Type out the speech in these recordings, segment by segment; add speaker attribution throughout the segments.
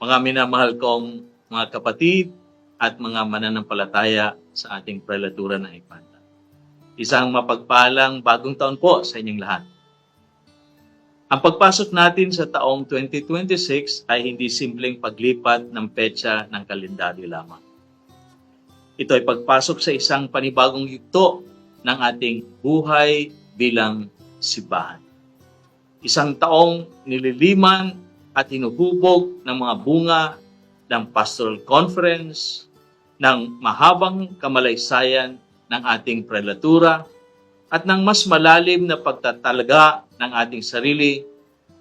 Speaker 1: Mga minamahal kong mga kapatid at mga mananampalataya sa ating prelatura ng Infanta. Isang mapagpalang bagong taon po sa inyong lahat. Ang pagpasok natin sa taong 2026 ay hindi simpleng paglipat ng petsa ng kalendaryo lamang. Ito ay pagpasok sa isang panibagong yugto ng ating buhay bilang simbahan. Isang taong nililiman at hinuhubog ng mga bunga ng pastoral conference, ng mahabang kamalay-sayan ng ating prelatura, at ng mas malalim na pagtatalaga ng ating sarili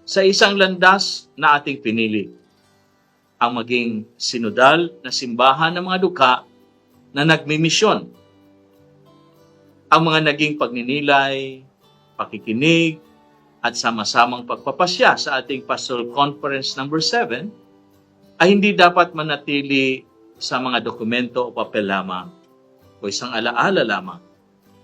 Speaker 1: sa isang landas na ating pinili. Ang maging sinodal na simbahan ng mga dukha na nagmimisyon. Ang mga naging pagninilay, pakikinig, at sama-samang pagpapasya sa ating Pastoral Conference number 7 ay hindi dapat manatili sa mga dokumento o papel lamang o isang alaala lamang.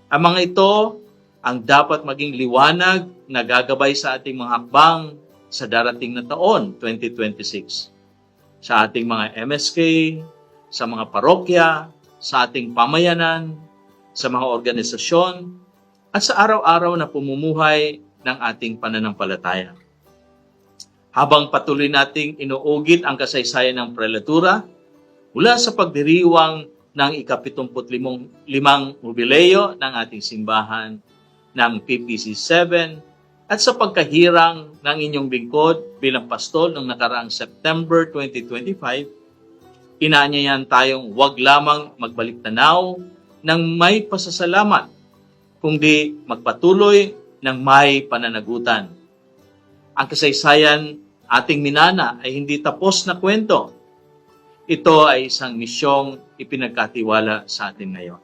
Speaker 1: Ang mga ito ang dapat maging liwanag na gagabay sa ating mga hakbang sa darating na taon, 2026. Sa ating mga MSK, sa mga parokya, sa ating pamayanan, sa mga organisasyon, at sa araw-araw na pumumuhay ng ating pananampalataya. Habang patuloy nating inuugit ang kasaysayan ng prelatura, mula sa pagdiriwang ng ika-75 jubileo ng ating simbahan ng PPC7 at sa pagkahirang ng inyong lingkod bilang pastol noong nakaraang September 2025, inaanyayahan tayong huwag lamang magbalik tanaw ng may pasasalamat, kundi magpatuloy ng may pananagutan. Ang kasaysayan ating minana ay hindi tapos na kwento. Ito ay isang misyong ipinagkatiwala sa atin ngayon.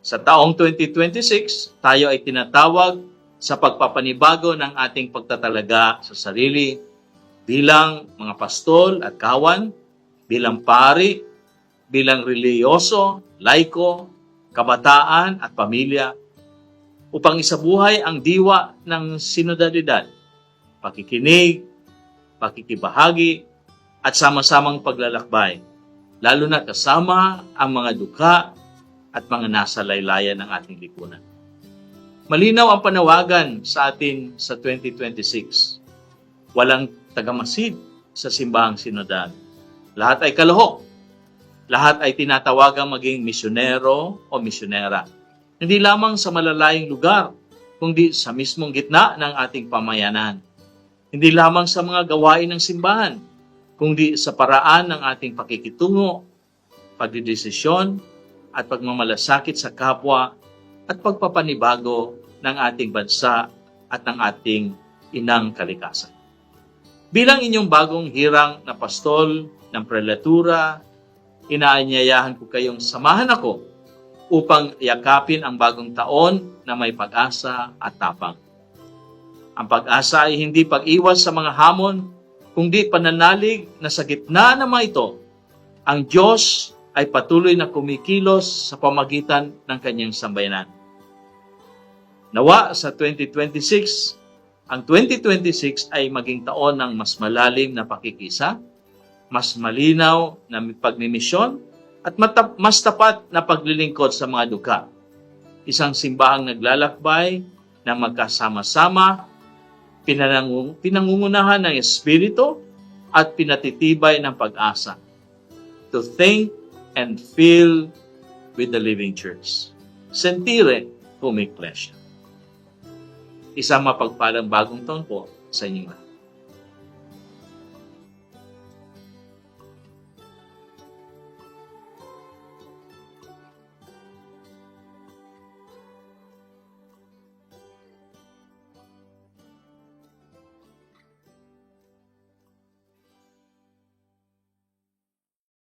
Speaker 1: Sa taong 2026, tayo ay tinatawag sa pagpapanibago ng ating pagtatalaga sa sarili bilang mga pastol at kawan, bilang pari, bilang reliyoso, laiko, kabataan at pamilya, upang isabuhay ang diwa ng sinodalidad, pakikinig, pakikibahagi, at sama-samang paglalakbay, lalo na kasama ang mga dukha at mga nasa laylayan ng ating lipunan. Malinaw ang panawagan sa atin sa 2026. Walang tagamasid sa simbahang sinodal. Lahat ay kalahok. Lahat ay tinatawagang maging misyonero o misyonera. Hindi lamang sa malalayong lugar, kundi sa mismong gitna ng ating pamayanan. Hindi lamang sa mga gawain ng simbahan, kundi sa paraan ng ating pakikitungo, pagdidesisyon, at pagmamalasakit sa kapwa at pagpapanibago ng ating bansa at ng ating inang kalikasan. Bilang inyong bagong hirang na pastol ng prelatura, inaanyayahan ko kayong samahan ako upang yakapin ang bagong taon na may pag-asa at tapang. Ang pag-asa ay hindi pag-iwas sa mga hamon, kundi pananalig na sa gitna ng mga ito, ang Diyos ay patuloy na kumikilos sa pamagitan ng kanyang sambayanan. Nawa sa 2026, ang 2026 ay maging taon ng mas malalim na pakikisa, mas malinaw na pagmimisyon, at mas tapat na paglilingkod sa mga dukha. Isang simbahang naglalakbay na magkasama-sama, pinangungunahan ng Espiritu at pinatitibay ng pag-asa. To think and feel with the living church. Sentire cum ecclesia. Isang mapagpalang bagong taon po sa inyong lahat.